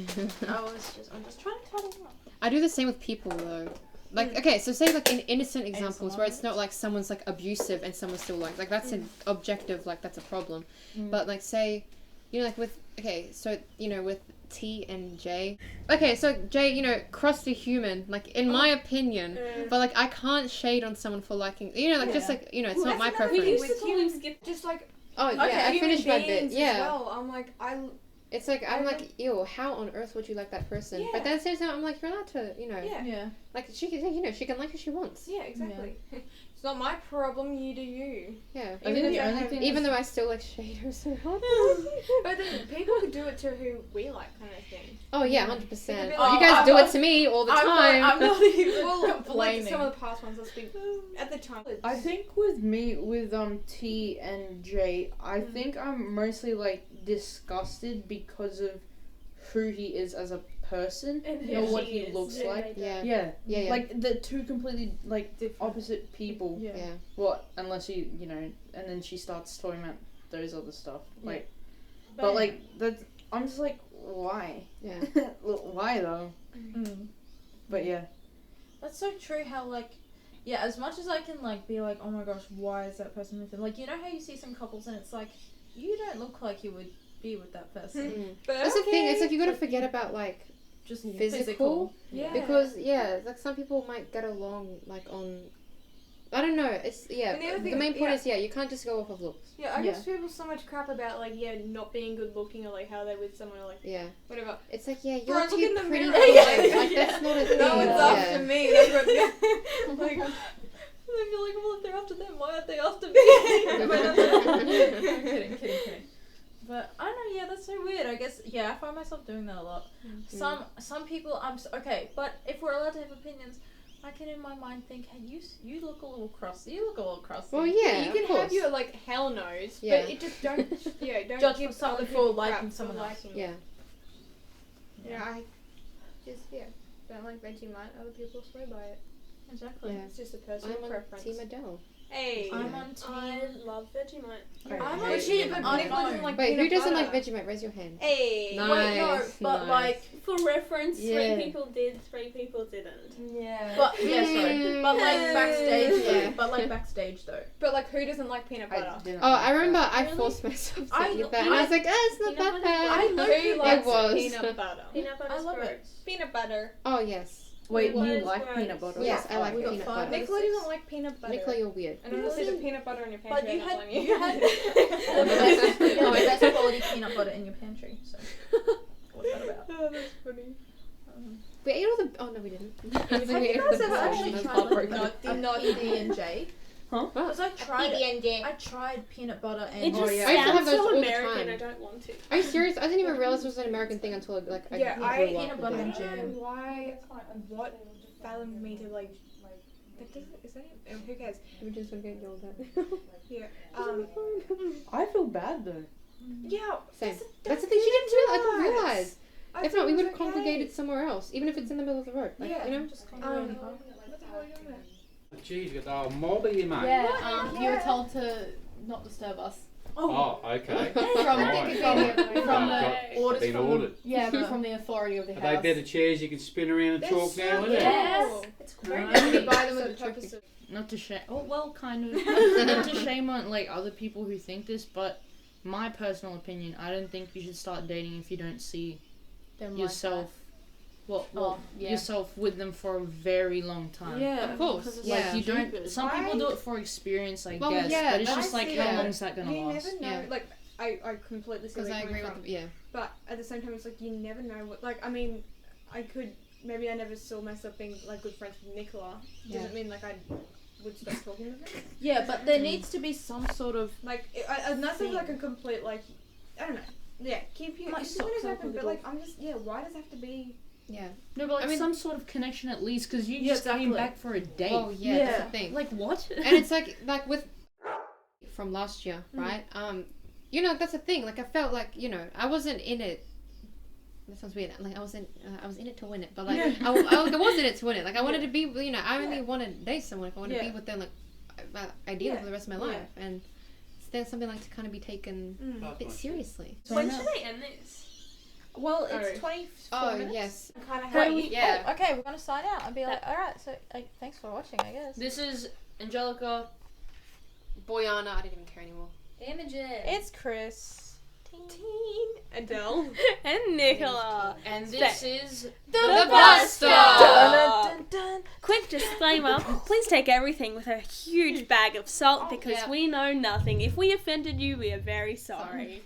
I'm just trying to cut it off. I do the same with people though. Like, okay, so say like in innocent examples where it's not like someone's like abusive and someone's still like that's an objective, like that's a problem. But like say, you know, like with, okay, so, you know, with T and J. Okay, so J, you know, cross the human, like in my opinion, but like I can't shade on someone for liking, you know, like just like, you know, it's not my preference. With humans, just like Oh yeah, I finished my bit. beings Yeah. as well. I'm like, It's like, I'm like, ew, how on earth would you like that person? Yeah. But then at the same time, I'm like, you're allowed to, you know, yeah. like, she can, you know, she can like who she wants. Yeah, exactly. It's not my problem, you do you. Yeah. I think the only thing Even though I still like shade her so hard. But then people could do it to who we like, kind of thing. Oh yeah, 100%. It could be You like- guys do it to me all the I'm time. not even Well, like complaining. some of the past ones, let's be at the time. I think with me, with T and J, I think I'm mostly like disgusted because of who he is as a person And or what he looks like. Yeah. Yeah. Yeah. Like the two completely like opposite people. Yeah. Yeah. Well, unless you know, and then she starts talking about those other stuff. Yeah. Like, but like that's, I'm just like, why? Yeah. Why though? But yeah. That's so true how, like, yeah, as much as I can, like, be like, oh my gosh, why is that person with them? Like, you know how you see some couples and it's like, you don't look like you would be with that person. But That's the thing. It's like you gotta Like, forget about like Just physical. Yeah. Because like some people might get along like on. I don't know. It's And the other The thing- main point yeah. is you can't just go off of looks. Yeah, I give people so much crap about like not being good looking or like how they're with someone or like Yeah. whatever. It's like you're Bro, look too in the pretty. mirror. for Yeah. them. Like that's not a thing. No one's yeah. after me. That's what. Like, I feel like, well, if they're after them, why aren't they after me? kidding. But I don't know, yeah, that's so weird. I guess, yeah, I find myself doing that a lot. Some people, okay, but if we're allowed to have opinions, I can in my mind think, hey, you look a little crossy. You look a little crossy. Well, yeah, you of can course. have your like hell knows, Yeah. but it just don't don't Judge give someone other for people liking crap for someone else. liking Yeah. it. Yeah, I just don't like Vegemite. Other people swear by it. Exactly. Yeah. It's just a personal I'm on preference. Team Adele. Hey, I'm on I team. love Vegemite. I'm Hey, on cheap, but I Nick know. doesn't like Wait, who peanut doesn't butter. like Vegemite? Raise your hand. Hey, Nice. Wait, no, but nice. like for reference, Yeah. 3 people did, 3 people didn't. Yeah. But yeah, sorry. But like backstage, Yeah. But like backstage though. but like who doesn't like peanut butter? I didn't Oh, like I remember that. I Really? forced myself to I- eat that, and I was like, it's not peanut that butter- bad. Who likes was. peanut butter? Peanut butter's I love gross. it. Peanut butter. Oh yes. Wait, What you is like gross? peanut butter? Yes, I like We got peanut 5 butter. Nicola doesn't like peanut butter. Nicola, you're weird. And I'm gonna say the peanut butter in your But pantry. you I'm had not you had the best quality peanut butter in your pantry. So what's that about? Oh, that's funny. We ate all the. Oh no, we didn't. Have you guys ever actually tried not D&J? Huh? Because I tried peanut butter and It just yeah. I used to have sounds those so all the American. time. I don't want to. Are you serious? I didn't even realize it was an American thing until like I Yeah, grew I up peanut butter with and it. jam. Why? What found me to like? That doesn't. Is that it? Who cares? We're just gonna get yelled at. Yeah. I feel bad though. Yeah. Same. That's the thing. She didn't realize. I didn't realize. I If thought not, we it would was have congregated somewhere else, even if it's in the middle of the road. Like, Yeah. you know. What the hell are you doing there? Jeez, you got the mob of you, mate. Yeah, you were told to not disturb us. Oh, okay. From Right. the orders Been from ordered. yeah, but from the authority of the Are house. they better chairs you can spin around and They're talk so now, cool. isn't it? Yes, it's great. And we buy them So with the purpose trophy. Not to shame. Oh well, kind of. Not to shame on like other people who think this, but my personal opinion, I don't think you should start dating if you don't see yourself. Yourself with them for a very long time. Yeah, Of course. because it's Yeah. Like you don't. Some people do it for experience, I guess. yeah, but it's I just like see how that. long's that gonna You last? never know. Yeah. Like I completely see Because where I you're agree coming with from. yeah. But at the same time, it's like you never know what. Like I mean, I could maybe I never saw myself being like good friends with Nicola. Yeah. Doesn't mean like I would stop talking with him. Yeah, but there needs to be some sort of Like unless it's like a complete like I don't know. Yeah, keep your Like keep your windows socks open. open, But like I'm just why does it have to be? Yeah. No, but like I mean- some sort of connection at least, because you Yeah, just came exactly. back for a date. Oh yeah, Yeah. that's the thing. Like what? And it's like with from last year, Mm. right? You know, that's the thing. Like I felt like I wasn't in it. That sounds weird. Like I was in it to win it, but like I was in it to win it. Like I wanted to be, I only wanted to date someone if I wanted to Yeah. be with them, like ideally Yeah. for the rest of my Yeah. life, and there's something like to kind of be taken a bit seriously. When should I end this? well, Oh. it's 24 Oh minutes. yes. Kind of How how do you. we? Yeah. Oh, okay, we're gonna sign out and be like, all right. So thanks for watching, I guess. This is Angelica. Boyana, I didn't even care anymore. Imogen. It's Chris. Teen Adele. And Nicola. And this is The Bus Stop. Dun, dun, dun. Quick disclaimer, please take everything with a huge bag of salt because yeah. we know nothing. If we offended you, we are very sorry.